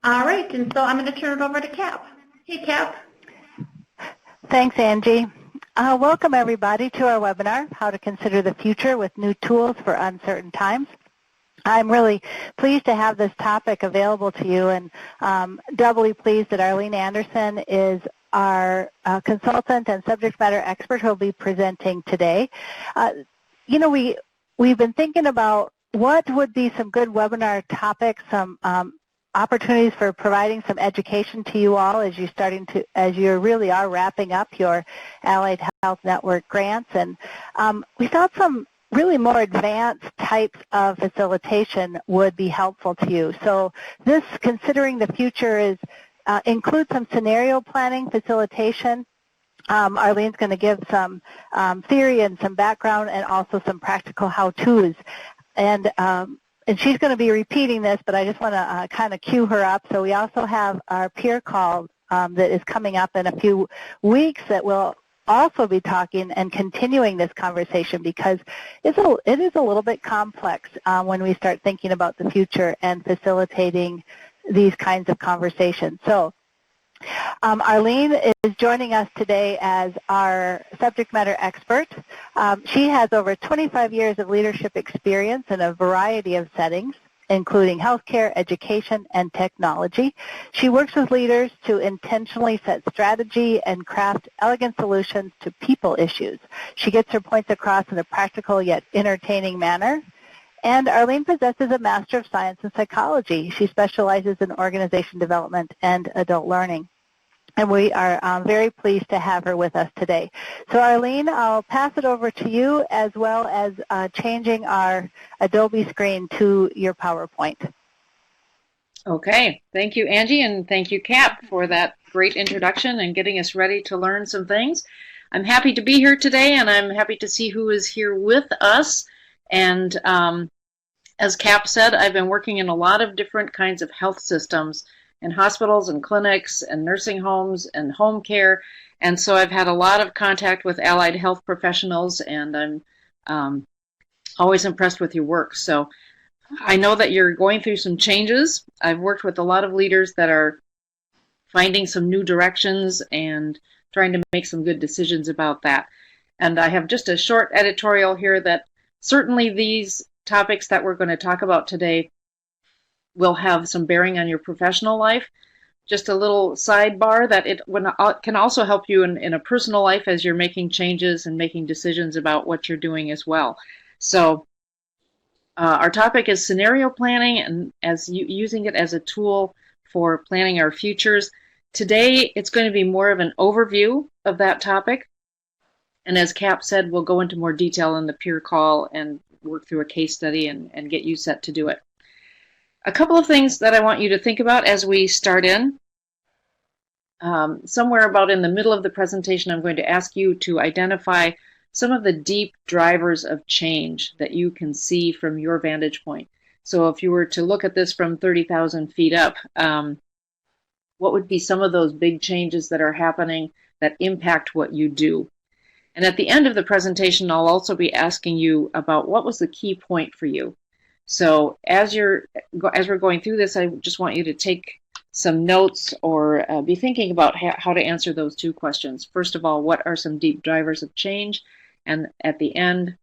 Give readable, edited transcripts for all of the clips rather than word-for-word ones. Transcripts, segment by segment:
All right, and so I'm going to turn it over to Cap. Hey, Cap. Thanks, Angie. Welcome, everybody, to our webinar, How to Consider the Future with New Tools for Uncertain Times. I'm really pleased to have this topic available to you, and doubly pleased that Arlene Anderson is our consultant and subject matter expert who will be presenting today. We've been thinking about what would be some good webinar topics, some opportunities for providing some education to you all as you really are wrapping up your Allied Health Network grants, and we thought some really more advanced types of facilitation would be helpful to you. So this Considering the Future includes some scenario planning facilitation. Arlene's going to give some theory and some background and also some practical how-tos. And she's going to be repeating this, but I just want to kind of cue her up. So we also have our peer call that is coming up in a few weeks that will also be talking and continuing this conversation, because it is a little bit complex when we start thinking about the future and facilitating these kinds of conversations. So Arlene is joining us today as our subject matter expert. She has over 25 years of leadership experience in a variety of settings, including healthcare, education, and technology. She works with leaders to intentionally set strategy and craft elegant solutions to people issues. She gets her points across in a practical yet entertaining manner. And Arlene possesses a Master of Science in Psychology. She specializes in organization development and adult learning. And we are very pleased to have her with us today. So Arlene, I'll pass it over to you, as well as changing our Adobe screen to your PowerPoint. Okay, thank you, Angie, and thank you, Cap, for that great introduction and getting us ready to learn some things. I'm happy to be here today, and I'm happy to see who is here with us. And as Cap said, I've been working in a lot of different kinds of health systems, in hospitals and clinics and nursing homes and home care. And so I've had a lot of contact with allied health professionals, and I'm always impressed with your work. So I know that you're going through some changes. I've worked with a lot of leaders that are finding some new directions and trying to make some good decisions about that. And I have just a short editorial here that certainly these topics that we're going to talk about today will have some bearing on your professional life. Just a little sidebar that it can also help you in a personal life as you're making changes and making decisions about what you're doing as well. So our topic is scenario planning, and using it as a tool for planning our futures. Today it's going to be more of an overview of that topic. And as Cap said, we'll go into more detail in the peer call and work through a case study and get you set to do it. A couple of things that I want you to think about as we start in. Somewhere about in the middle of the presentation, I'm going to ask you to identify some of the deep drivers of change that you can see from your vantage point. So if you were to look at this from 30,000 feet up, what would be some of those big changes that are happening that impact what you do? And at the end of the presentation, I'll also be asking you about what was the key point for you. So as we're going through this, I just want you to take some notes or be thinking about how to answer those two questions. First of all, what are some deep drivers of change? And at the end,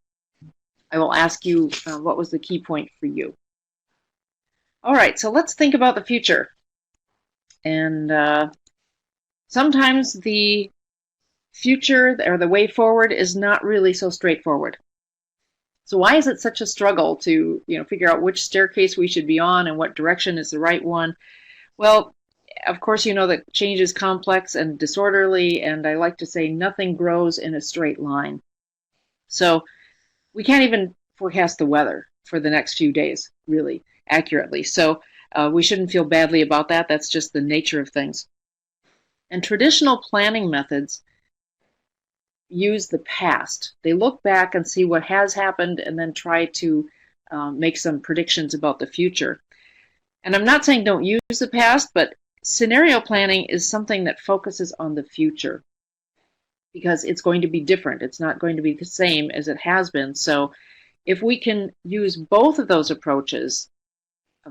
I will ask you what was the key point for you. All right, so let's think about the future. And sometimes the future or the way forward is not really so straightforward. So why is it such a struggle to figure out which staircase we should be on and what direction is the right one? Well, of course, you know that change is complex and disorderly, and I like to say nothing grows in a straight line. So we can't even forecast the weather for the next few days really accurately. So we shouldn't feel badly about that. That's just the nature of things. And traditional planning methods use the past. They look back and see what has happened and then try to make some predictions about the future. And I'm not saying don't use the past, but scenario planning is something that focuses on the future because it's going to be different. It's not going to be the same as it has been. So if we can use both of those approaches,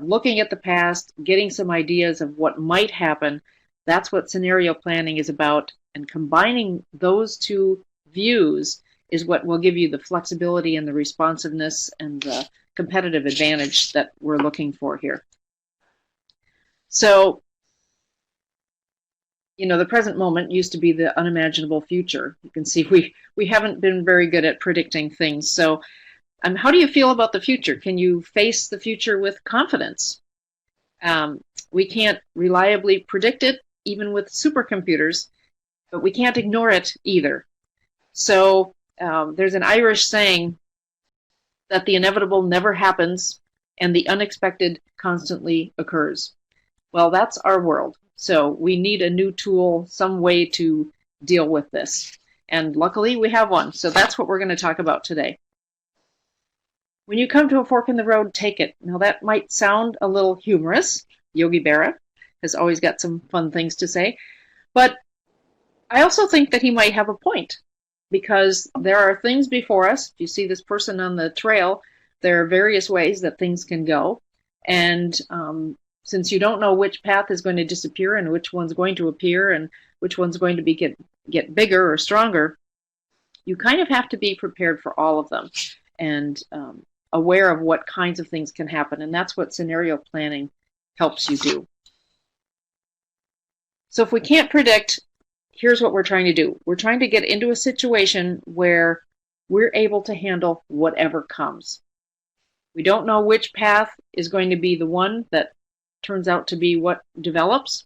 looking at the past, getting some ideas of what might happen. That's what scenario planning is about. And combining those two views is what will give you the flexibility and the responsiveness and the competitive advantage that we're looking for here. So, the present moment used to be the unimaginable future. You can see we haven't been very good at predicting things. So how do you feel about the future? Can you face the future with confidence? We can't reliably predict it, even with supercomputers, but we can't ignore it either. So there's an Irish saying that the inevitable never happens and the unexpected constantly occurs. Well, that's our world. So we need a new tool, some way to deal with this. And luckily we have one. So that's what we're going to talk about today. When you come to a fork in the road, take it. Now that might sound a little humorous. Yogi Berra has always got some fun things to say. But I also think that he might have a point, because there are things before us. If you see this person on the trail, there are various ways that things can go. And since you don't know which path is going to disappear and which one's going to appear and which one's going to get bigger or stronger, you kind of have to be prepared for all of them and aware of what kinds of things can happen. And that's what scenario planning helps you do. So if we can't predict, here's what we're trying to do. We're trying to get into a situation where we're able to handle whatever comes. We don't know which path is going to be the one that turns out to be what develops,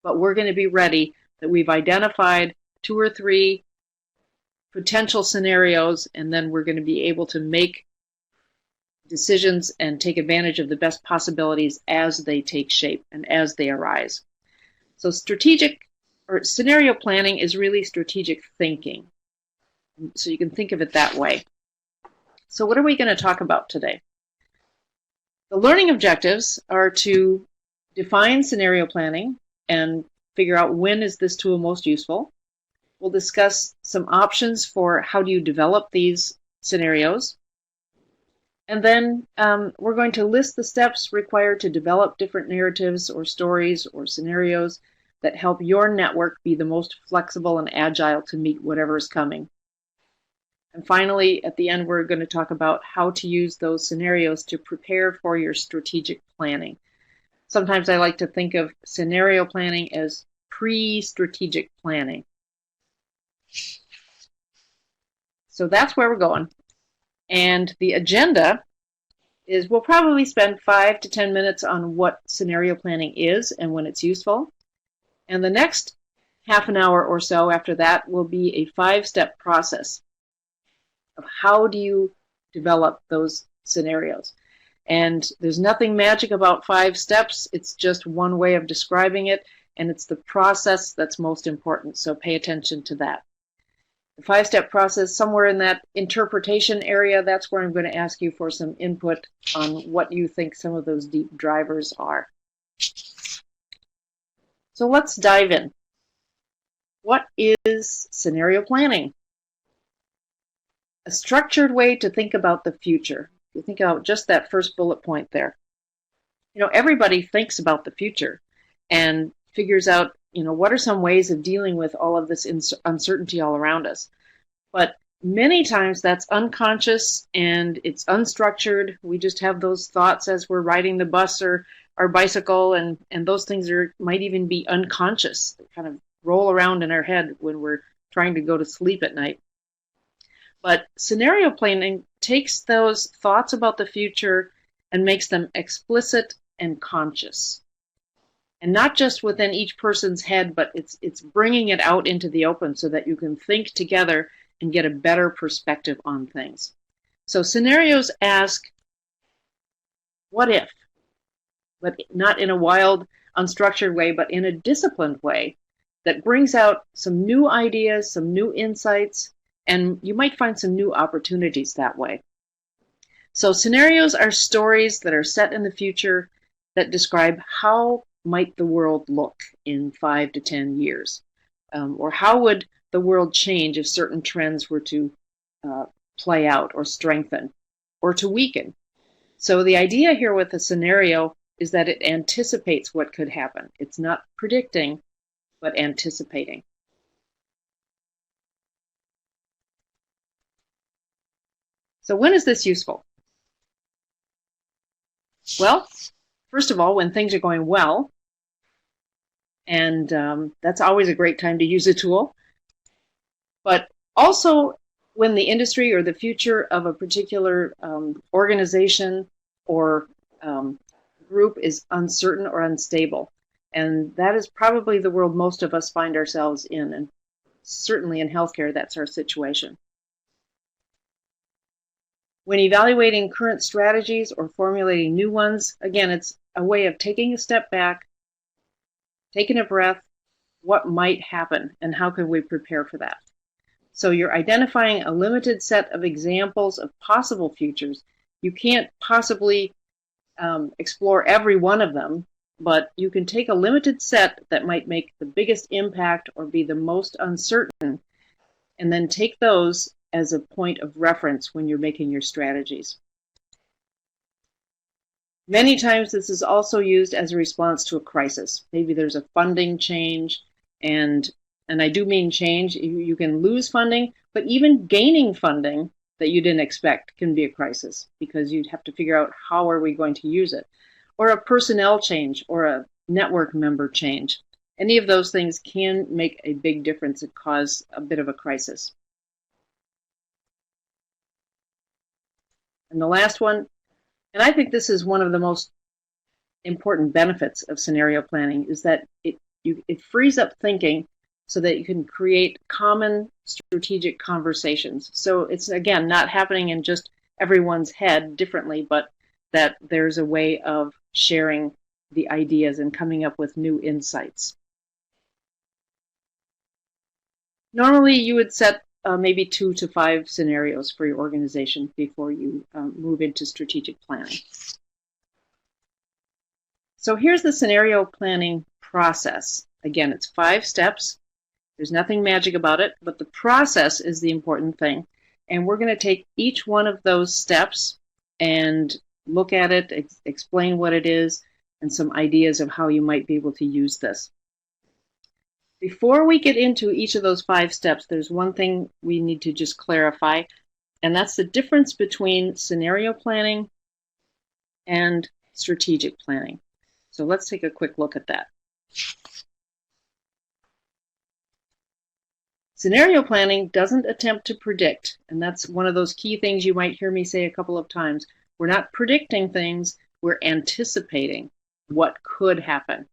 but we're going to be ready that we've identified 2 or 3 potential scenarios, and then we're going to be able to make decisions and take advantage of the best possibilities as they take shape and as they arise. So scenario planning is really strategic thinking. So you can think of it that way. So what are we going to talk about today? The learning objectives are to define scenario planning and figure out when is this tool most useful. We'll discuss some options for how do you develop these scenarios. And then we're going to list the steps required to develop different narratives or stories or scenarios that help your network be the most flexible and agile to meet whatever is coming. And finally, at the end, we're going to talk about how to use those scenarios to prepare for your strategic planning. Sometimes I like to think of scenario planning as pre-strategic planning. So that's where we're going. And the agenda is we'll probably spend 5 to 10 minutes on what scenario planning is and when it's useful. And the next half an hour or so after that will be a 5-step process of how do you develop those scenarios. And there's nothing magic about 5 steps. It's just one way of describing it, and it's the process that's most important, so pay attention to that. The 5-step process, somewhere in that interpretation area, that's where I'm going to ask you for some input on what you think some of those deep drivers are. So let's dive in. What is scenario planning? A structured way to think about the future. You think about just that first bullet point there. Everybody thinks about the future and figures out, what are some ways of dealing with all of this uncertainty all around us. But many times that's unconscious and it's unstructured. We just have those thoughts as we're riding the bus or our bicycle, and those things might even be unconscious. They kind of roll around in our head when we're trying to go to sleep at night. But scenario planning takes those thoughts about the future and makes them explicit and conscious. And not just within each person's head, but it's bringing it out into the open so that you can think together and get a better perspective on things. So scenarios ask, what if? But not in a wild, unstructured way, but in a disciplined way that brings out some new ideas, some new insights, and you might find some new opportunities that way. So scenarios are stories that are set in the future that describe how might the world look in 5 to 10 years, or how would the world change if certain trends were to play out or strengthen or to weaken. So the idea here with a scenario is that it anticipates what could happen. It's not predicting, but anticipating. So when is this useful? Well, first of all, when things are going well, and that's always a great time to use a tool, but also when the industry or the future of a particular organization or group is uncertain or unstable. And that is probably the world most of us find ourselves in, and certainly in healthcare, that's our situation. When evaluating current strategies or formulating new ones, again, it's a way of taking a step back, taking a breath, what might happen, and how can we prepare for that? So you're identifying a limited set of examples of possible futures. You can't possibly explore every one of them, but you can take a limited set that might make the biggest impact or be the most uncertain, and then take those as a point of reference when you're making your strategies. Many times this is also used as a response to a crisis. Maybe there's a funding change, and I do mean change. You can lose funding, but even gaining funding that you didn't expect can be a crisis, because you'd have to figure out how are we going to use it. Or a personnel change or a network member change. Any of those things can make a big difference and cause a bit of a crisis. And the last one, and I think this is one of the most important benefits of scenario planning, is that it frees up thinking so that you can create common strategic conversations. So it's, again, not happening in just everyone's head differently, but that there's a way of sharing the ideas and coming up with new insights. Normally, you would set maybe 2 to 5 scenarios for your organization before you move into strategic planning. So here's the scenario planning process. Again, it's 5 steps. There's nothing magic about it, but the process is the important thing. And we're going to take each one of those steps and look at it, explain what it is, and some ideas of how you might be able to use this. Before we get into each of those 5 steps, there's one thing we need to just clarify, and that's the difference between scenario planning and strategic planning. So let's take a quick look at that. Scenario planning doesn't attempt to predict, and that's one of those key things you might hear me say a couple of times. We're not predicting things, we're anticipating what could happen.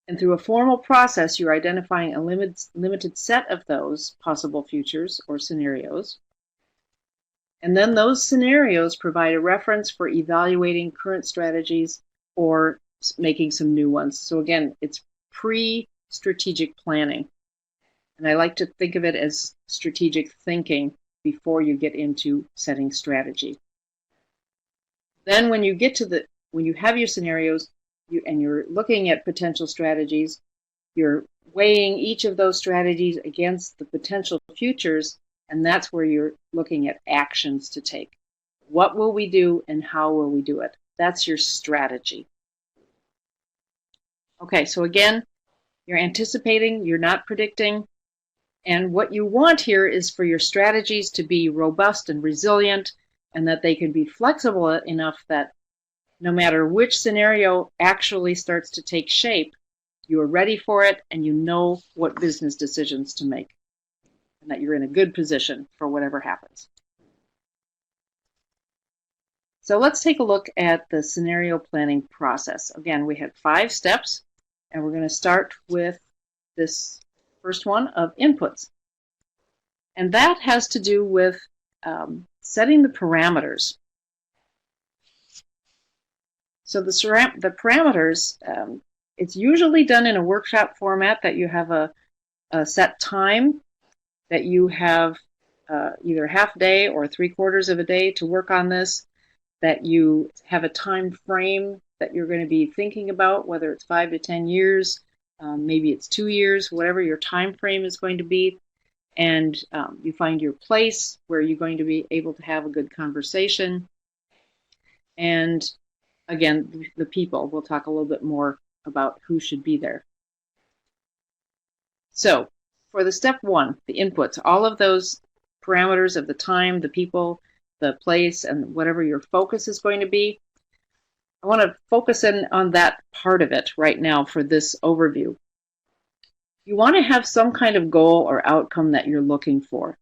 And through a formal process, you're identifying a limited set of those possible futures or scenarios. And then those scenarios provide a reference for evaluating current strategies or making some new ones. So again, it's pre-strategic planning. And I like to think of it as strategic thinking before you get into setting strategy. Then when you get to when you have your scenarios, and you're looking at potential strategies, you're weighing each of those strategies against the potential futures, and that's where you're looking at actions to take. What will we do and how will we do it? That's your strategy. Okay, so again, you're anticipating, you're not predicting, and what you want here is for your strategies to be robust and resilient, and that they can be flexible enough that no matter which scenario actually starts to take shape, you are ready for it and you know what business decisions to make, and that you're in a good position for whatever happens. So let's take a look at the scenario planning process. Again, we have 5 steps, and we're going to start with this first one of inputs. And that has to do with setting the parameters. So the parameters, it's usually done in a workshop format, that you have a set time, that you have either half day or 3/4 of a day to work on this, that you have a time frame that you're going to be thinking about, whether it's 5 to 10 years, maybe it's 2 years, whatever your time frame is going to be. and you find your place where you're going to be able to have a good conversation. And again, the people. We'll talk a little bit more about who should be there. So for the step one, the inputs, all of those parameters of the time, the people, the place, and whatever your focus is going to be, I want to focus in on that part of it right now for this overview. You want to have some kind of goal or outcome that you're looking for.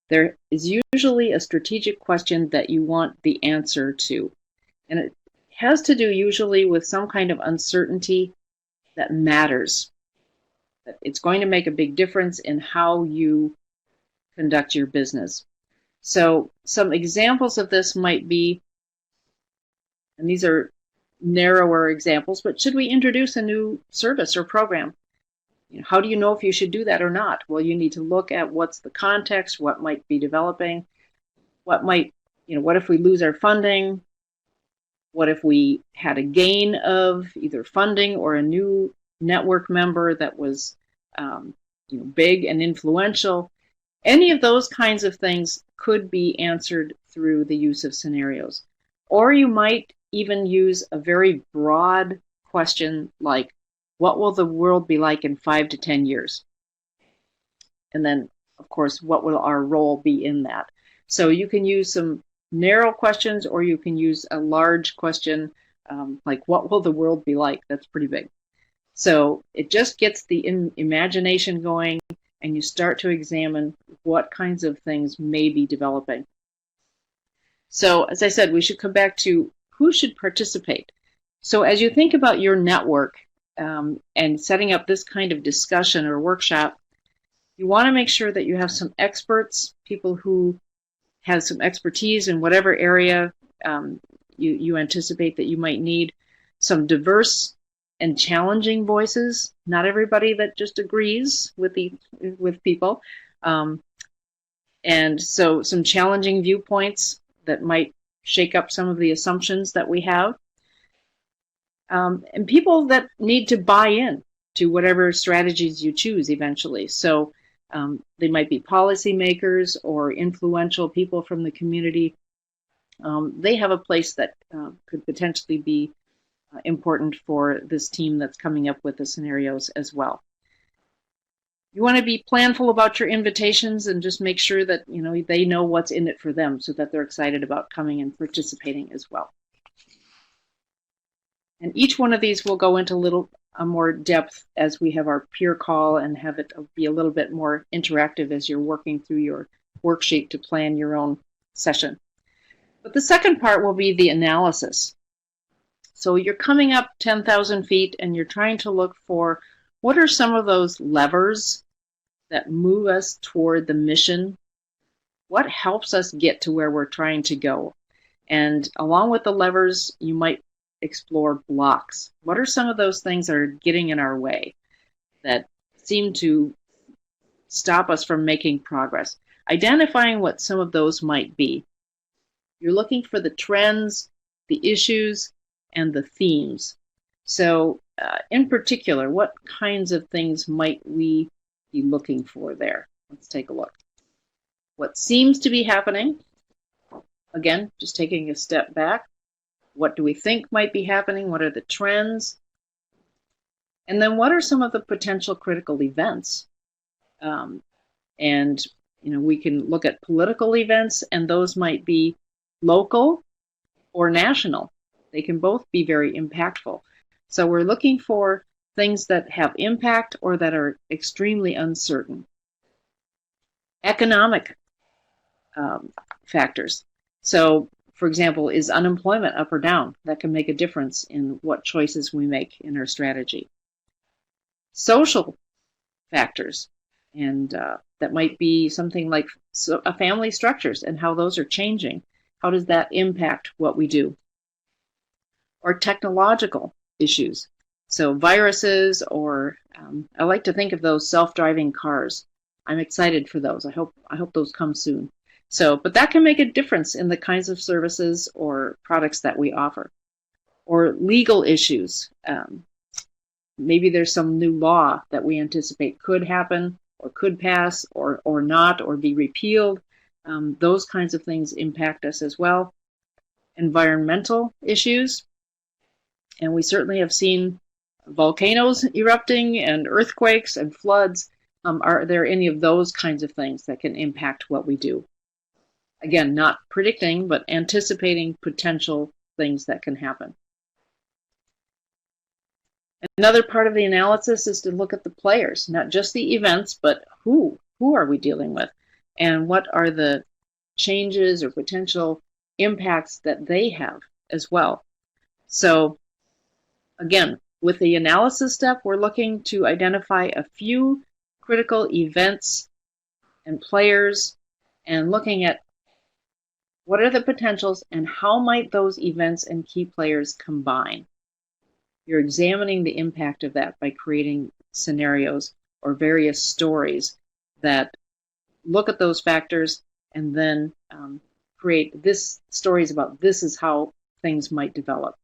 There is usually a strategic question that you want the answer to. And it has to do usually with some kind of uncertainty that matters. That it's going to make a big difference in how you conduct your business. So some examples of this might be, and these are narrower examples, but should we introduce a new service or program? How do you know if you should do that or not? Well, you need to look at what's the context, what might be developing, what if we lose our funding? What if we had a gain of either funding or a new network member that was big and influential? Any of those kinds of things could be answered through the use of scenarios. Or you might even use a very broad question like, what will the world be like in 5 to 10 years? And then, of course, what will our role be in that? So you can use some narrow questions, or you can use a large question like, what will the world be like? That's pretty big. So it just gets the imagination going, and you start to examine what kinds of things may be developing. So as I said, we should come back to who should participate. So as you think about your network and setting up this kind of discussion or workshop, you want to make sure that you have some experts, people who have some expertise in whatever area you anticipate that you might need, some diverse and challenging voices, not everybody that just agrees with people, and so some challenging viewpoints that might shake up some of the assumptions that we have, and people that need to buy in to whatever strategies you choose eventually. So they might be policymakers or influential people from the community. They have a place that could potentially be important for this team that's coming up with the scenarios as well. You want to be planful about your invitations and just make sure that they know what's in it for them, so that they're excited about coming and participating as well. And each one of these will go into more depth as we have our peer call and have it be a little bit more interactive as you're working through your worksheet to plan your own session. But the second part will be the analysis. So you're coming up 10,000 feet and you're trying to look for what are some of those levers that move us toward the mission. What helps us get to where we're trying to go? And along with the levers, you might explore blocks. What are some of those things that are getting in our way that seem to stop us from making progress? Identifying what some of those might be. You're looking for the trends, the issues, and the themes. So in particular, what kinds of things might we be looking for there? Let's take a look. What seems to be happening? Again, just taking a step back. What do we think might be happening? What are the trends? And then what are some of the potential critical events? And we can look at political events, and those might be local or national. They can both be very impactful. So we're looking for things that have impact or that are extremely uncertain. Economic factors. So, for example, is unemployment up or down? That can make a difference in what choices we make in our strategy. Social factors, and that might be something like family structures and how those are changing. How does that impact what we do? Or technological issues. So viruses, or I like to think of those self-driving cars. I'm excited for those. I hope those come soon. So, but that can make a difference in the kinds of services or products that we offer. Or legal issues. Maybe there's some new law that we anticipate could happen, or could pass or not or be repealed. Those kinds of things impact us as well. Environmental issues, and we certainly have seen volcanoes erupting and earthquakes and floods. Are there any of those kinds of things that can impact what we do? Again, not predicting, but anticipating potential things that can happen. Another part of the analysis is to look at the players, not just the events, but who are we dealing with, and what are the changes or potential impacts that they have as well. So again, with the analysis step, we're looking to identify a few critical events and players and looking at what are the potentials and how might those events and key players combine. You're examining the impact of that by creating scenarios or various stories that look at those factors and then create this stories about this is how things might develop.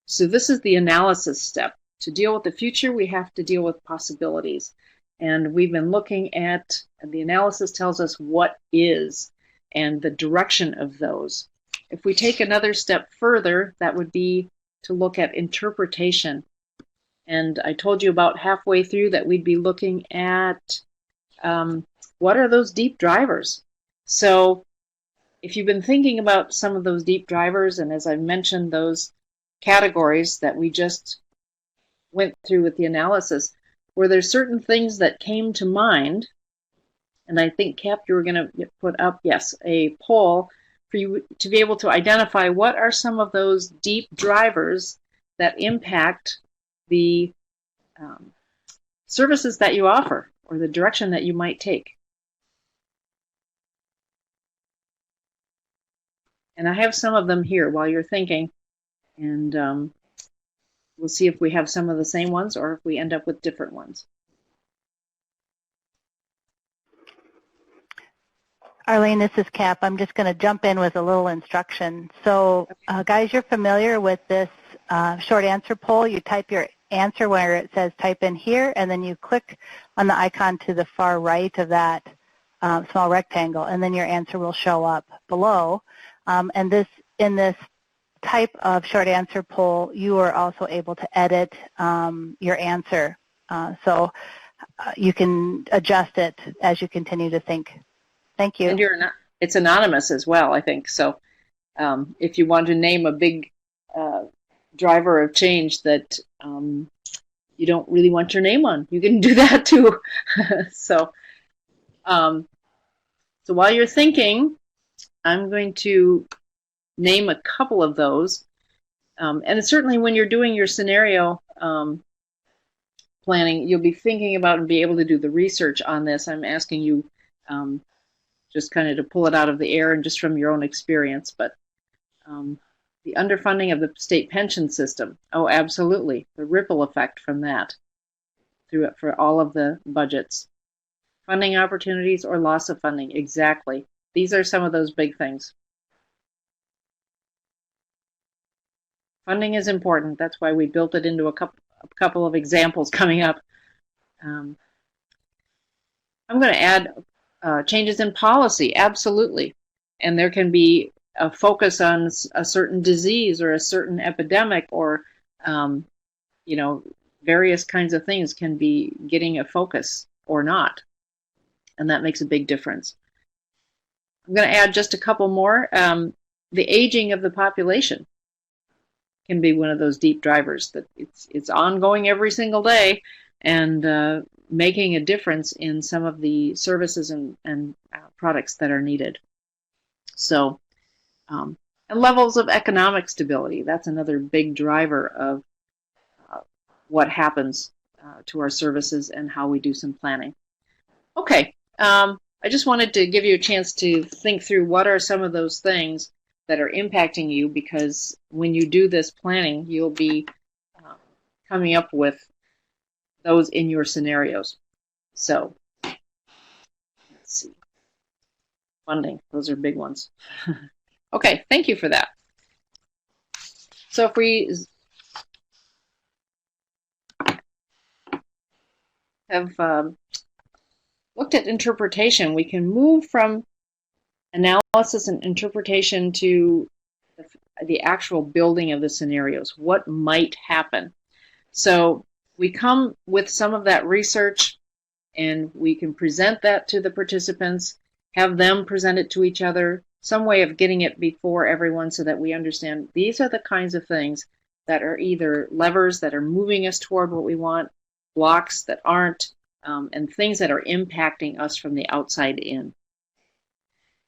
So this is the analysis step. To deal with the future, we have to deal with possibilities. And we've been looking at, and the analysis tells us what is and the direction of those. If we take another step further, that would be to look at interpretation. And I told you about halfway through that we'd be looking at what are those deep drivers. So if you've been thinking about some of those deep drivers, and as I've mentioned, those categories that we just went through with the analysis, were there certain things that came to mind? And I think, Cap, you were going to put up, yes, a poll for you to be able to identify what are some of those deep drivers that impact the services that you offer or the direction that you might take. And I have some of them here while you're thinking, and we'll see if we have some of the same ones or if we end up with different ones. Arlene, this is Cap. I'm just going to jump in with a little instruction. So, guys, you're familiar with this short answer poll. You type your answer where it says type in here, and then you click on the icon to the far right of that small rectangle, and then your answer will show up below. And in this type of short answer poll, you are also able to edit your answer. So you can adjust it as you continue to think. Thank you. And it's anonymous as well, I think. So if you want to name a big driver of change that you don't really want your name on, you can do that too. So while you're thinking, I'm going to name a couple of those. And certainly when you're doing your scenario planning, you'll be thinking about and be able to do the research on this. I'm asking you just kind of to pull it out of the air and just from your own experience. But the underfunding of the state pension system, oh, absolutely. The ripple effect from that through it for all of the budgets. Funding opportunities or loss of funding, exactly. These are some of those big things. Funding is important. That's why we built it into a couple of examples coming up. I'm going to add changes in policy, absolutely. And there can be a focus on a certain disease or a certain epidemic or, various kinds of things can be getting a focus or not. And that makes a big difference. I'm going to add just a couple more. The aging of the population can be one of those deep drivers that it's ongoing every single day and making a difference in some of the services and products that are needed. So, and levels of economic stability, that's another big driver of what happens to our services and how we do some planning. Okay, I just wanted to give you a chance to think through what are some of those things that are impacting you, because when you do this planning, you'll be coming up with those in your scenarios. So, let's see. Funding, those are big ones. Okay, thank you for that. So if we have looked at interpretation, we can move from analysis and interpretation to the actual building of the scenarios. What might happen? So we come with some of that research, and we can present that to the participants, have them present it to each other, some way of getting it before everyone so that we understand these are the kinds of things that are either levers that are moving us toward what we want, blocks that aren't, and things that are impacting us from the outside in.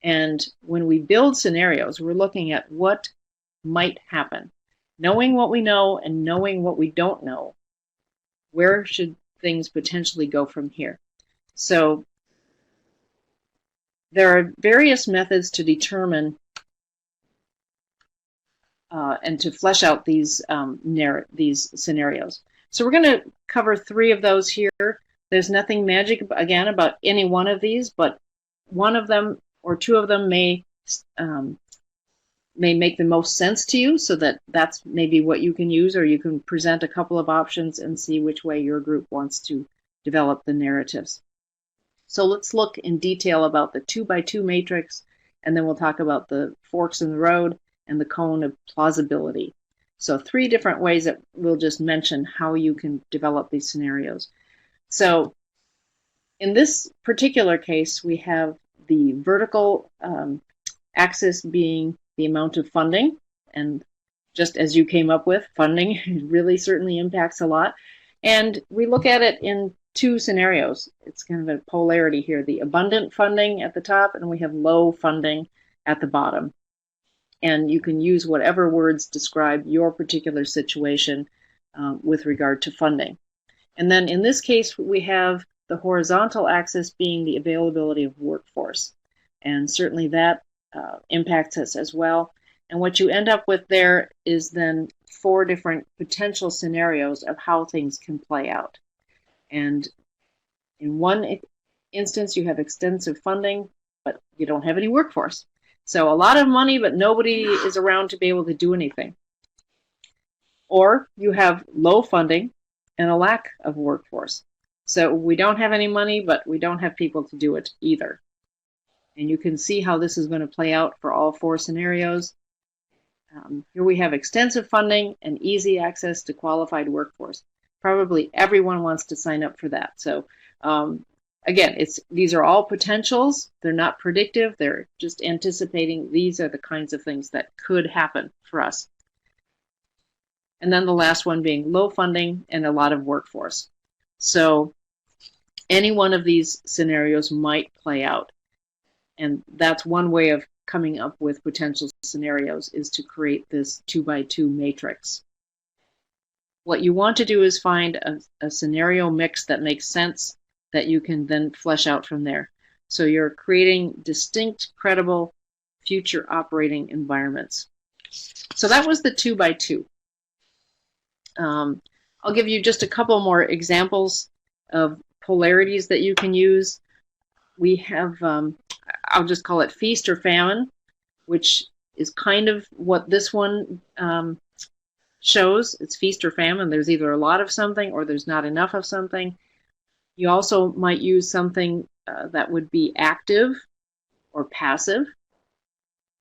And when we build scenarios, we're looking at what might happen. Knowing what we know and knowing what we don't know, where should things potentially go from here? So there are various methods to determine and to flesh out these scenarios. So we're going to cover 3 of those here. There's nothing magic, again, about any one of these, but one of them or 2 of them may make the most sense to you, so that's maybe what you can use, or you can present a couple of options and see which way your group wants to develop the narratives. So let's look in detail about the 2x2 matrix, and then we'll talk about the forks in the road and the cone of plausibility. So 3 different ways that we'll just mention how you can develop these scenarios. So in this particular case, we have the vertical axis being the amount of funding, and just as you came up with, funding really certainly impacts a lot. And we look at it in 2 scenarios. It's kind of a polarity here, the abundant funding at the top, and we have low funding at the bottom. And you can use whatever words describe your particular situation with regard to funding. And then in this case, we have the horizontal axis being the availability of workforce. And certainly that impacts us as well. And what you end up with there is then 4 different potential scenarios of how things can play out. And in one instance, you have extensive funding, but you don't have any workforce. So a lot of money, but nobody is around to be able to do anything. Or you have low funding and a lack of workforce. So we don't have any money, but we don't have people to do it either. And you can see how this is going to play out for all 4 scenarios. Here we have extensive funding and easy access to qualified workforce. Probably everyone wants to sign up for that. So again, these are all potentials. They're not predictive. They're just anticipating these are the kinds of things that could happen for us. And then the last one being low funding and a lot of workforce. So any one of these scenarios might play out. And that's one way of coming up with potential scenarios, is to create this 2x2 matrix. What you want to do is find a scenario mix that makes sense that you can then flesh out from there. So you're creating distinct, credible, future operating environments. So that was the 2x2. I'll give you just a couple more examples of polarities that you can use. We have, I'll just call it feast or famine, which is kind of what this one shows. It's feast or famine. There's either a lot of something or there's not enough of something. You also might use something that would be active or passive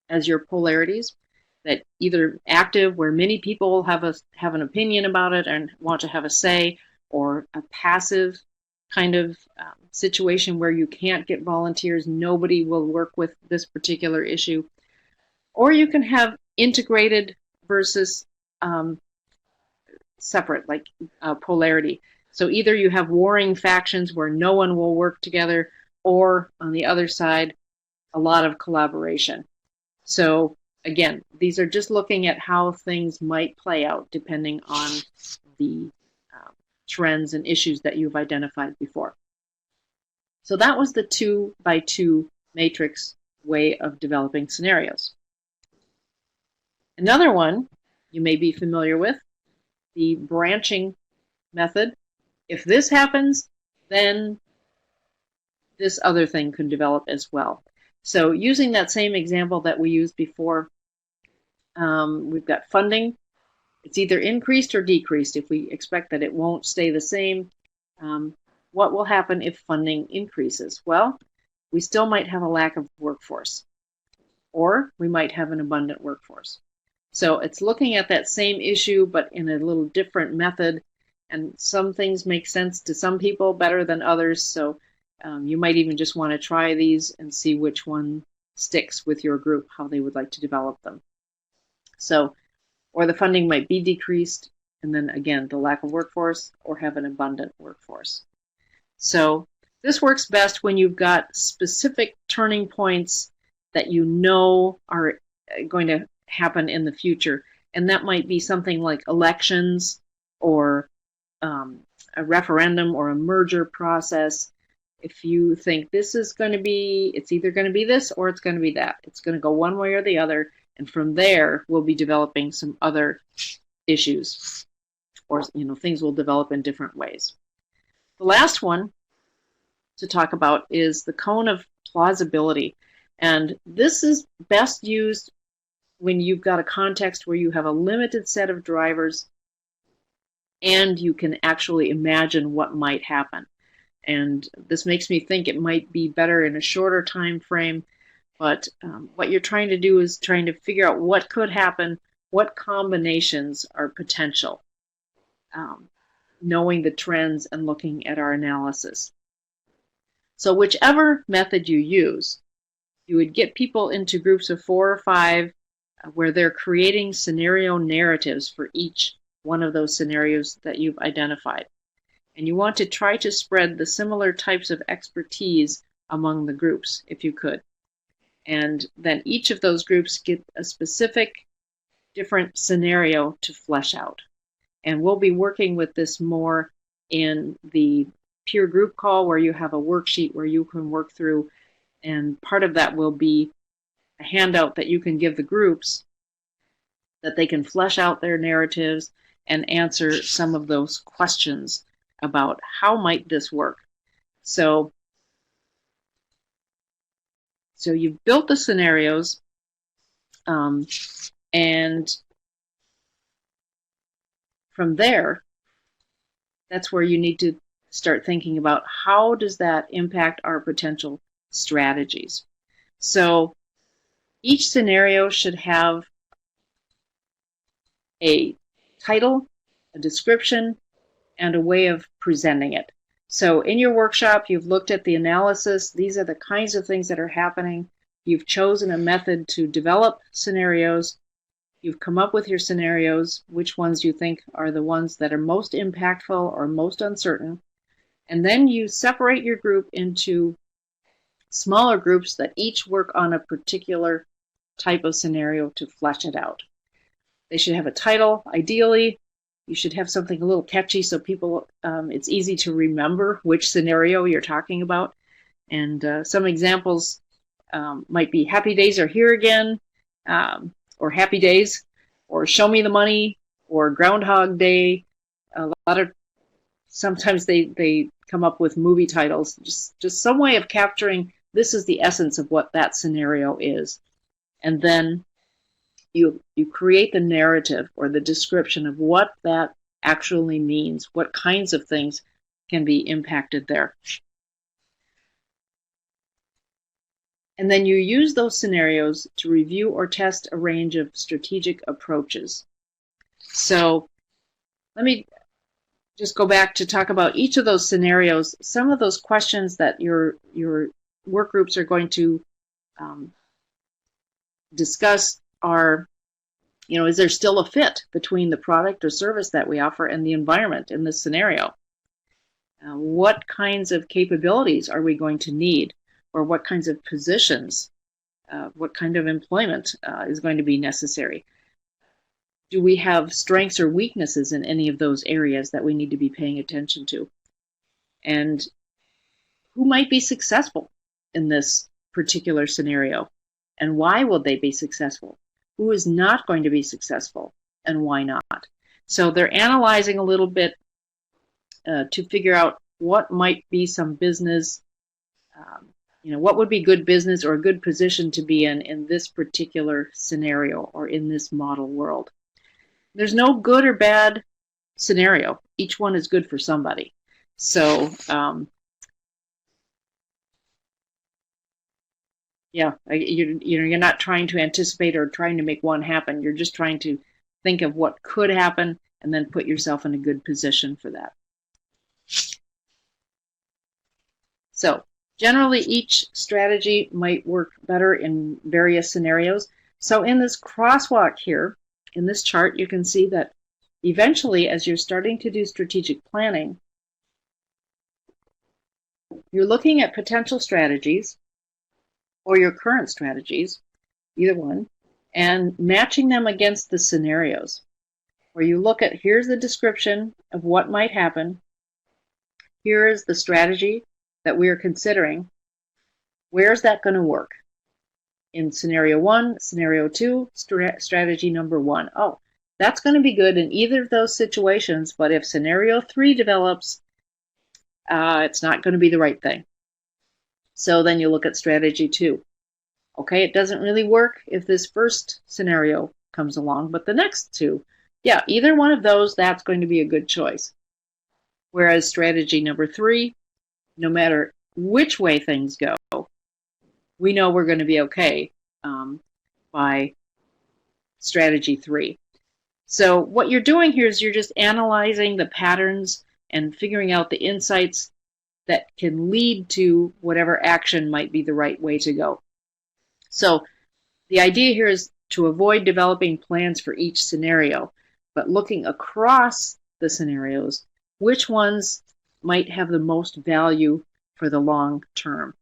as your polarities. That either active, where many people have an opinion about it and want to have a say, or a passive kind of situation where you can't get volunteers, nobody will work with this particular issue. Or you can have integrated versus separate, like polarity. So either you have warring factions where no one will work together, or on the other side, a lot of collaboration. So again, these are just looking at how things might play out depending on the trends and issues that you've identified before. So that was the 2x2 matrix way of developing scenarios. Another one you may be familiar with, the branching method. If this happens, then this other thing can develop as well. So using that same example that we used before, we've got funding. It's either increased or decreased. If we expect that it won't stay the same, what will happen if funding increases? Well, we still might have a lack of workforce, or we might have an abundant workforce. So it's looking at that same issue, but in a little different method. And some things make sense to some people better than others. So you might even just want to try these and see which one sticks with your group, how they would like to develop them. So, or the funding might be decreased, and then again, the lack of workforce, or have an abundant workforce. So this works best when you've got specific turning points that you know are going to happen in the future. And that might be something like elections, or a referendum, or a merger process. If you think this is going to be, it's either going to be this or it's going to be that. It's going to go one way or the other. And from there, we'll be developing some other issues, or things will develop in different ways. The last one to talk about is the cone of plausibility. And this is best used when you've got a context where you have a limited set of drivers and you can actually imagine what might happen. And this makes me think it might be better in a shorter time frame, but what you're trying to do is trying to figure out what could happen, what combinations are potential, knowing the trends and looking at our analysis. So whichever method you use, you would get people into groups of 4 or 5 where they're creating scenario narratives for each one of those scenarios that you've identified. And you want to try to spread the similar types of expertise among the groups, if you could. And then each of those groups get a specific different scenario to flesh out. And we'll be working with this more in the peer group call, where you have a worksheet where you can work through, and part of that will be a handout that you can give the groups that they can flesh out their narratives and answer some of those questions about how might this work. So you've built the scenarios, and from there, that's where you need to start thinking about how does that impact our potential strategies. So each scenario should have a title, a description, and a way of presenting it. So in your workshop, you've looked at the analysis. These are the kinds of things that are happening. You've chosen a method to develop scenarios. You've come up with your scenarios, which ones you think are the ones that are most impactful or most uncertain. And then you separate your group into smaller groups that each work on a particular type of scenario to flesh it out. They should have a title, ideally. You should have something a little catchy so people, it's easy to remember which scenario you're talking about. And some examples might be Happy Days Are Here Again, or Happy Days, or Show Me the Money, or Groundhog Day. Sometimes they come up with movie titles, just some way of capturing this is the essence of what that scenario is. And then you create the narrative or the description of what that actually means, what kinds of things can be impacted there. And then you use those scenarios to review or test a range of strategic approaches. So let me just go back to talk about each of those scenarios. Some of those questions that your work groups are going to discuss are, is there still a fit between the product or service that we offer and the environment in this scenario? What kinds of capabilities are we going to need? Or what kinds of positions, what kind of employment is going to be necessary? Do we have strengths or weaknesses in any of those areas that we need to be paying attention to? And who might be successful in this particular scenario? And why will they be successful? Who is not going to be successful, and why not? So they're analyzing a little bit to figure out what might be some business, what would be good business or a good position to be in this particular scenario or in this model world. There's no good or bad scenario. Each one is good for somebody. So, yeah, you're not trying to anticipate or trying to make one happen. You're just trying to think of what could happen and then put yourself in a good position for that. So, generally, each strategy might work better in various scenarios. So in this crosswalk here, in this chart, you can see that eventually, as you're starting to do strategic planning, you're looking at potential strategies or your current strategies, either one, and matching them against the scenarios, where you look at, here's the description of what might happen, here is the strategy that we are considering, where's that going to work? In scenario 1, scenario 2, strategy number 1. Oh, that's going to be good in either of those situations, but if scenario 3 develops, it's not going to be the right thing. So then you look at strategy 2. Okay, it doesn't really work if this first scenario comes along, but the next two, yeah, either one of those, that's going to be a good choice. Whereas strategy number 3, no matter which way things go, we know we're going to be okay by strategy 3. So what you're doing here is you're just analyzing the patterns and figuring out the insights that can lead to whatever action might be the right way to go. So the idea here is to avoid developing plans for each scenario, but looking across the scenarios, which ones might have the most value for the long term.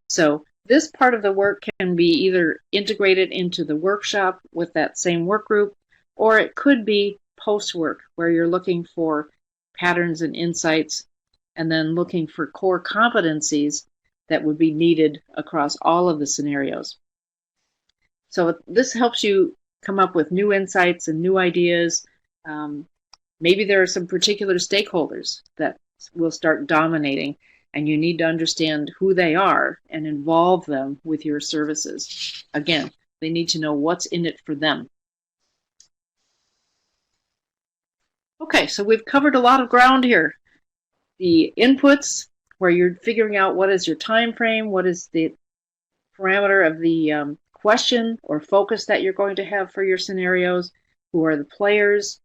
So this part of the work can be either integrated into the workshop with that same work group, or it could be post-work, where you're looking for patterns and insights and then looking for core competencies that would be needed across all of the scenarios. So this helps you come up with new insights and new ideas. Maybe there are some particular stakeholders that will start dominating, and you need to understand who they are and involve them with your services. Again, they need to know what's in it for them. Okay, so we've covered a lot of ground here. The inputs, where you're figuring out what is your time frame, what is the parameter of the question or focus that you're going to have for your scenarios, who are the players.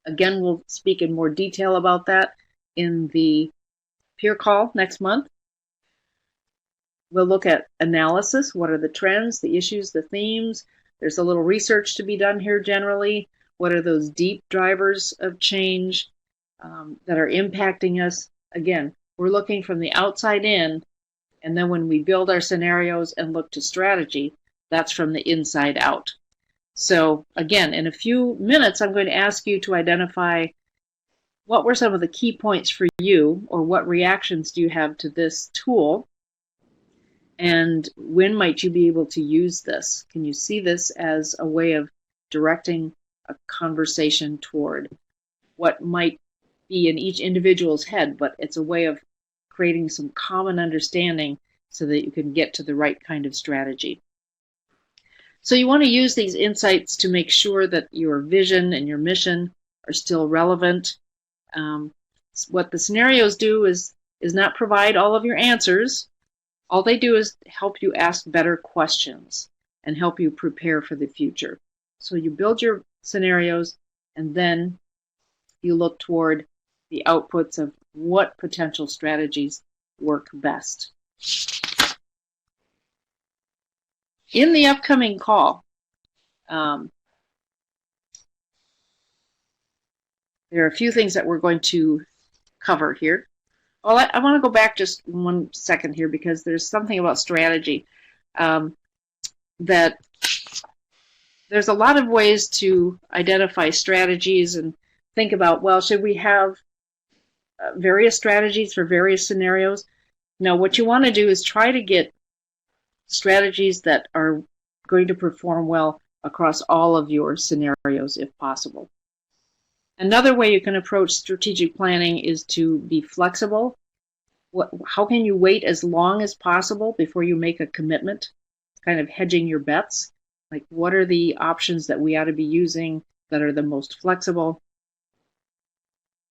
Again, we'll speak in more detail about that in the peer call next month. We'll look at analysis. What are the trends, the issues, the themes? There's a little research to be done here generally. What are those deep drivers of change that are impacting us? Again, we're looking from the outside in, and then when we build our scenarios and look to strategy, that's from the inside out. So again, in a few minutes, I'm going to ask you to identify what were some of the key points for you, or what reactions do you have to this tool, and when might you be able to use this? Can you see this as a way of directing a conversation toward what might be in each individual's head, but it's a way of creating some common understanding so that you can get to the right kind of strategy. So you want to use these insights to make sure that your vision and your mission are still relevant. What the scenarios do is not provide all of your answers. All they do is help you ask better questions and help you prepare for the future. So you build your scenarios, and then you look toward the outputs of what potential strategies work best. In the upcoming call, there are a few things that we're going to cover here. Well, I want to go back just 1 second here, because there's something about strategy that there's a lot of ways to identify strategies and think about, well, should we have various strategies for various scenarios? No, what you want to do is try to get strategies that are going to perform well across all of your scenarios if possible. Another way you can approach strategic planning is to be flexible. How can you wait as long as possible before you make a commitment? Kind of hedging your bets. Like, what are the options that we ought to be using that are the most flexible?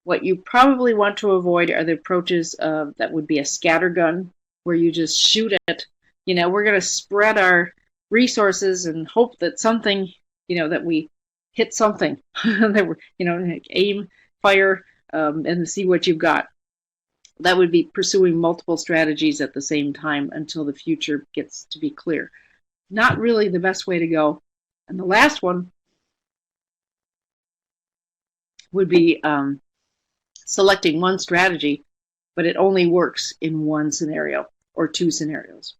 What you probably want to avoid are the approaches that would be a scattergun, where you just shoot at, we're going to spread our resources and hope that something, that we hit something, that we're, aim, fire, and see what you've got. That would be pursuing multiple strategies at the same time until the future gets to be clear. Not really the best way to go. And the last one would be selecting one strategy, but it only works in one scenario or two scenarios.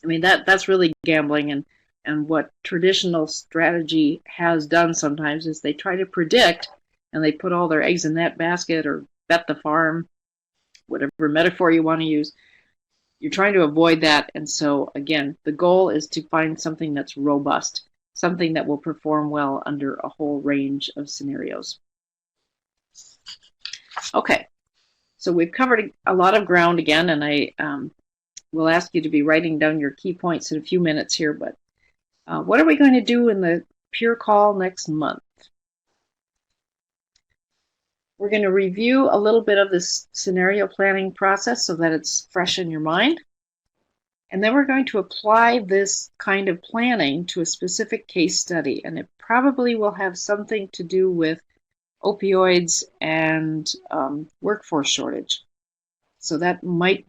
I mean, that's really gambling, and what traditional strategy has done sometimes is they try to predict, and they put all their eggs in that basket, or bet the farm, whatever metaphor you want to use. You're trying to avoid that, and so again, the goal is to find something that's robust, something that will perform well under a whole range of scenarios. Okay, so we've covered a lot of ground again, and I will ask you to be writing down your key points in a few minutes here, but what are we going to do in the Pure Call next month? We're going to review a little bit of this scenario planning process so that it's fresh in your mind. And then we're going to apply this kind of planning to a specific case study. And it probably will have something to do with opioids and workforce shortage. So that might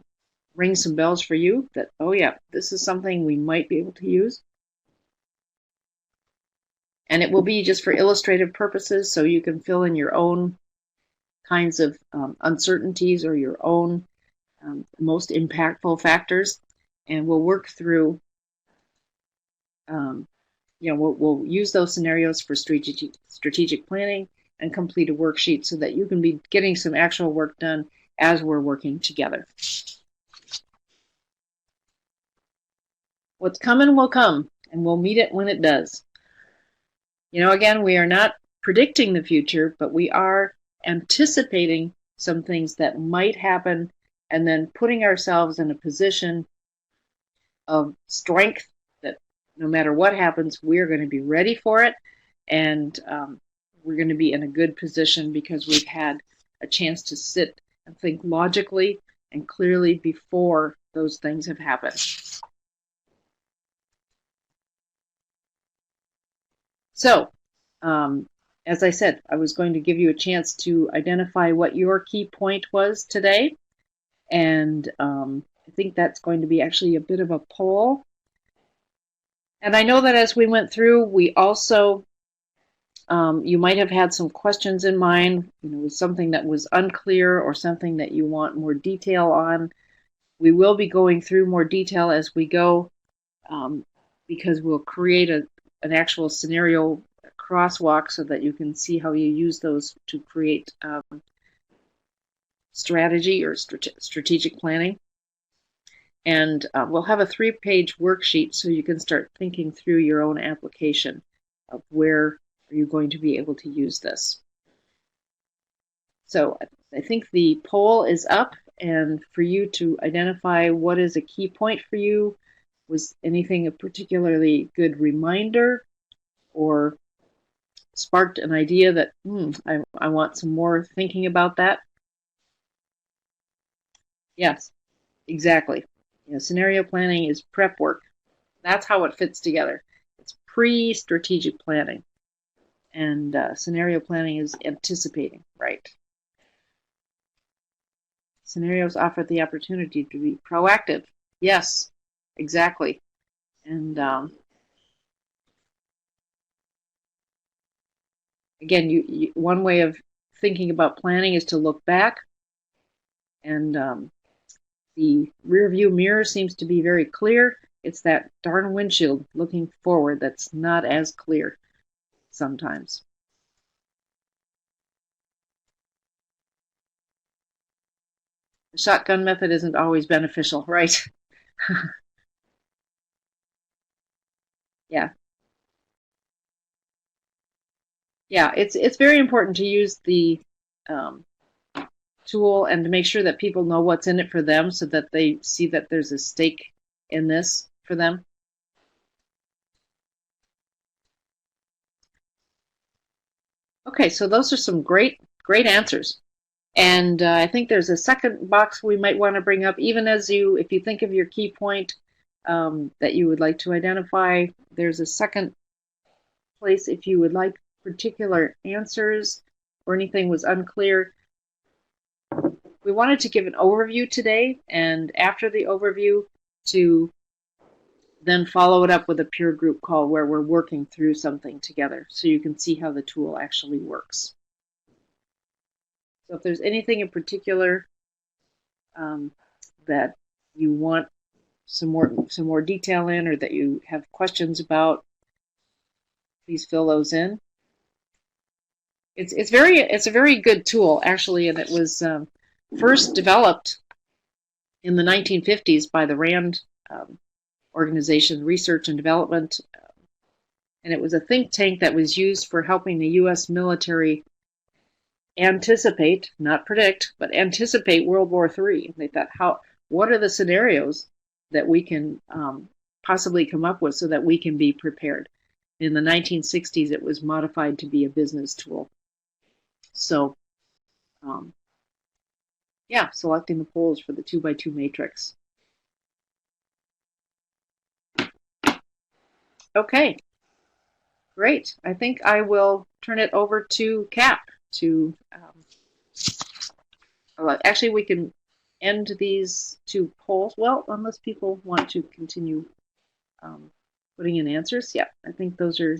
ring some bells for you that, oh yeah, this is something we might be able to use. And it will be just for illustrative purposes, so you can fill in your own kinds of uncertainties or your own most impactful factors, and we'll work through, we'll use those scenarios for strategic planning and complete a worksheet so that you can be getting some actual work done as we're working together. What's coming will come, and we'll meet it when it does. Again, we are not predicting the future, but we are anticipating some things that might happen and then putting ourselves in a position of strength that no matter what happens, we're going to be ready for it, and we're going to be in a good position because we've had a chance to sit and think logically and clearly before those things have happened. So, as I said, I was going to give you a chance to identify what your key point was today. And I think that's going to be actually a bit of a poll. And I know that as we went through, we also, you might have had some questions in mind, something that was unclear or something that you want more detail on. We will be going through more detail as we go because we'll create an actual scenario crosswalk so that you can see how you use those to create strategy or strategic planning. And we'll have a 3-page worksheet so you can start thinking through your own application of where are you going to be able to use this. So I think the poll is up, and for you to identify what is a key point for you. Was anything a particularly good reminder or sparked an idea that I want some more thinking about that? Yes, exactly. Scenario planning is prep work. That's how it fits together. It's pre-strategic planning. And scenario planning is anticipating, right? Scenarios offer the opportunity to be proactive. Yes, exactly. And again, one way of thinking about planning is to look back, and the rear view mirror seems to be very clear. It's that darn windshield looking forward that's not as clear sometimes. The shotgun method isn't always beneficial, right? Yeah. Yeah, it's very important to use the tool and to make sure that people know what's in it for them so that they see that there's a stake in this for them. Okay, so those are some great answers. And I think there's a second box we might want to bring up, even as if you think of your key point that you would like to identify, there's a second place if you would like particular answers or anything was unclear. We wanted to give an overview today, and after the overview to then follow it up with a peer group call where we're working through something together so you can see how the tool actually works. So if there's anything in particular that you want some more detail in, or that you have questions about, please fill those in. It's a very good tool actually, and it was first developed in the 1950s by the RAND organization, Research and Development, and it was a think tank that was used for helping the U.S. military anticipate, not predict, but anticipate World War III. They thought, what are the scenarios that we can possibly come up with so that we can be prepared? In the 1960s, it was modified to be a business tool. So, yeah, selecting the poles for the 2x2 matrix. Okay, great. I think I will turn it over to Cap to, actually we can end these two polls, well, unless people want to continue putting in answers. Yeah, I think those are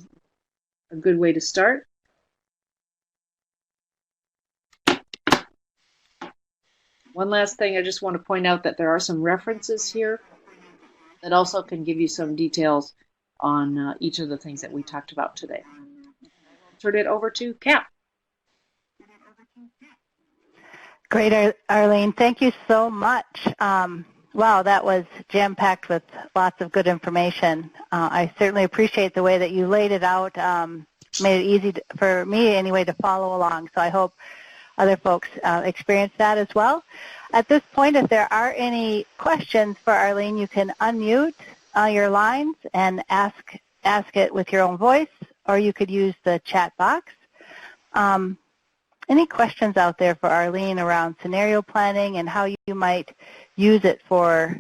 a good way to start. One last thing, I just want to point out that there are some references here that also can give you some details on each of the things that we talked about today. Turn it over to Cap. Great, Arlene. Thank you so much. Wow, that was jam-packed with lots of good information. I certainly appreciate the way that you laid it out, made it easy for me anyway to follow along. So I hope other folks experience that as well. At this point, if there are any questions for Arlene, you can unmute your lines and ask it with your own voice, or you could use the chat box. Any questions out there for Arlene around scenario planning and how you might use it for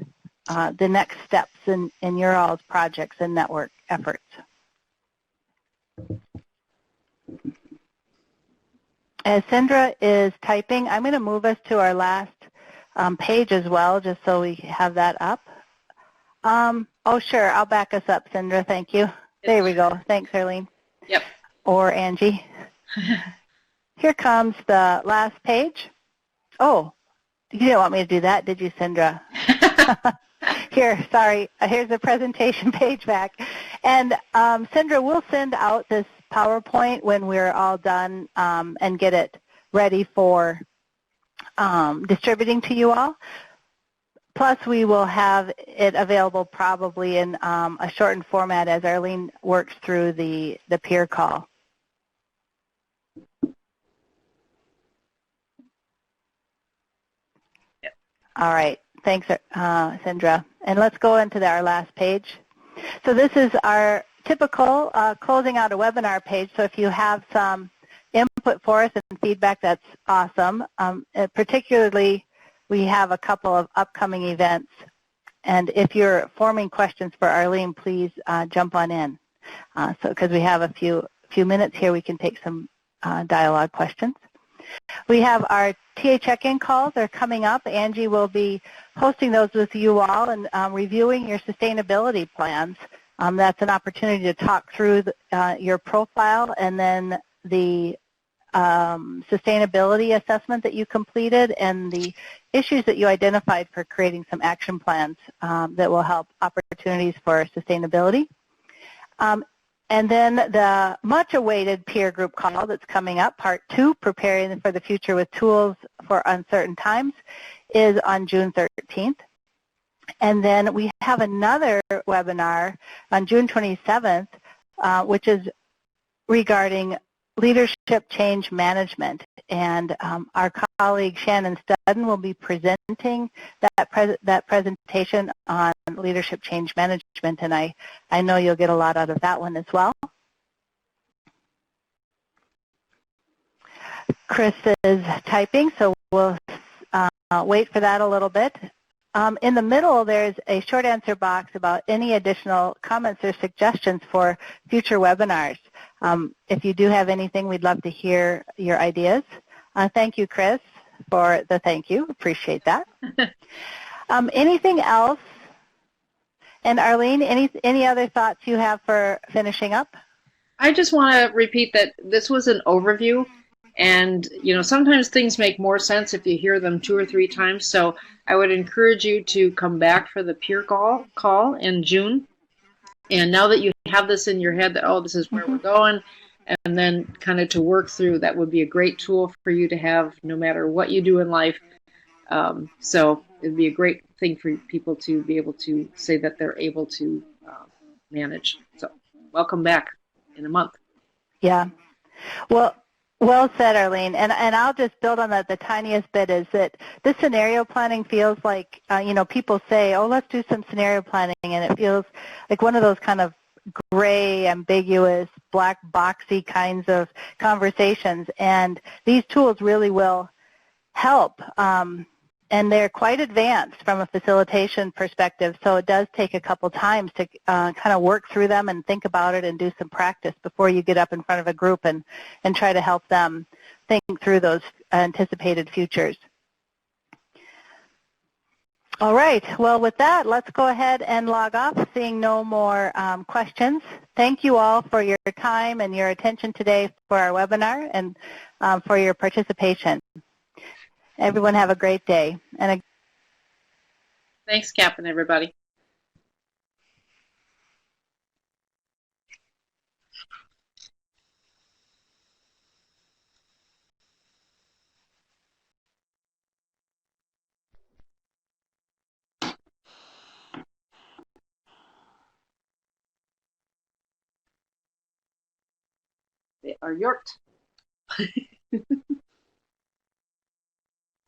the next steps in your all's projects and network efforts? As Sandra is typing, I'm going to move us to our last page as well, just so we have that up. Oh, sure. I'll back us up, Sandra. Thank you. There we go. Thanks, Arlene. Yep. Or Angie. Here comes the last page. Oh, you didn't want me to do that, did you, Sandra? Here, sorry. Here's the presentation page back. And Sandra, we'll send out this PowerPoint when we're all done and get it ready for distributing to you all. Plus, we will have it available probably in a shortened format as Arlene works through the peer call. Yep. All right. Thanks, Sandra. And let's go into our last page. So this is our typical closing out a webinar page. So if you have some input for us and feedback, that's awesome. Particularly, we have a couple of upcoming events. And if you're forming questions for Arlene, please jump on in. Because we have a few minutes here, we can take some dialogue questions. We have our TA check-in calls are coming up. Angie will be hosting those with you all and reviewing your sustainability plans. That's an opportunity to talk through your profile and then the sustainability assessment that you completed and the issues that you identified for creating some action plans that will help opportunities for sustainability. And then the much-awaited peer group call that's coming up, part 2, Preparing for the Future with Tools for Uncertain Times, is on June 13th. And then we have another webinar on June 27th, which is regarding leadership change management. And our colleague Shannon Studden will be presenting that presentation on leadership change management, and I know you'll get a lot out of that one as well. Chris is typing, so we'll wait for that a little bit. In the middle, there's a short answer box about any additional comments or suggestions for future webinars. If you do have anything, we'd love to hear your ideas. Thank you, Chris, for the thank you. Appreciate that. Anything else? And Arlene, any other thoughts you have for finishing up? I just want to repeat that this was an overview, and sometimes things make more sense if you hear them 2 or 3 times. So I would encourage you to come back for the peer call in June. And now that you have this in your head that, oh, this is where we're going, and then kind of to work through, that would be a great tool for you to have no matter what you do in life. So it'd be a great thing for people to be able to say that they're able to manage. So welcome back in a month. Yeah. Well said, Arlene. And I'll just build on that the tiniest bit is that this scenario planning feels like, people say, oh, let's do some scenario planning, and it feels like one of those kind of gray, ambiguous, black boxy kinds of conversations. And these tools really will help. And they're quite advanced from a facilitation perspective, so it does take a couple times to kind of work through them and think about it and do some practice before you get up in front of a group and try to help them think through those anticipated futures. All right, well with that, let's go ahead and log off, seeing no more questions. Thank you all for your time and your attention today for our webinar and for your participation. Everyone have a great day. Thanks, Captain, everybody. They are yorked.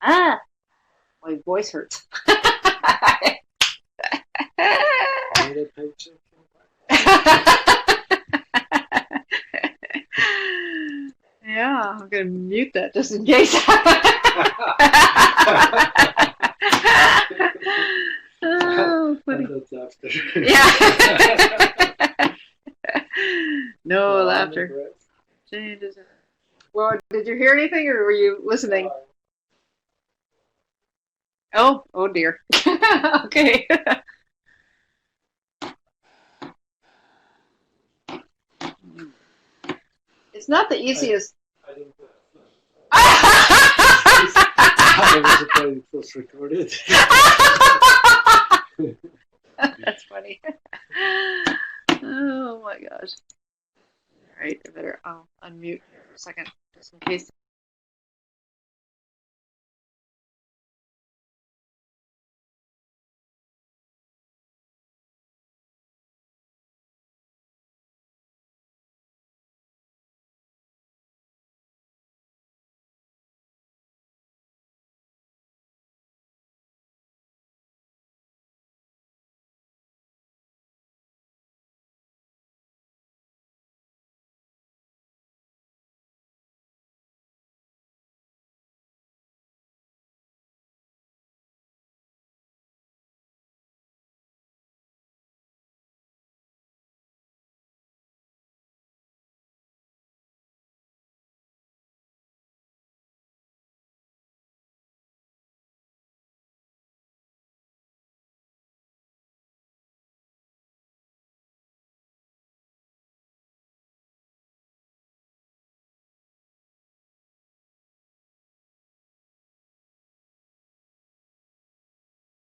Ah, my voice hurts. Yeah, I'm going to mute that just in case. Oh, funny. Yeah. No laughter. Well, did you hear anything, or were you listening? Oh dear. Okay. It's not the easiest. I didn't put I was afraid it was recorded. That's funny. Oh my gosh. All right, I better unmute here for a second, just in case.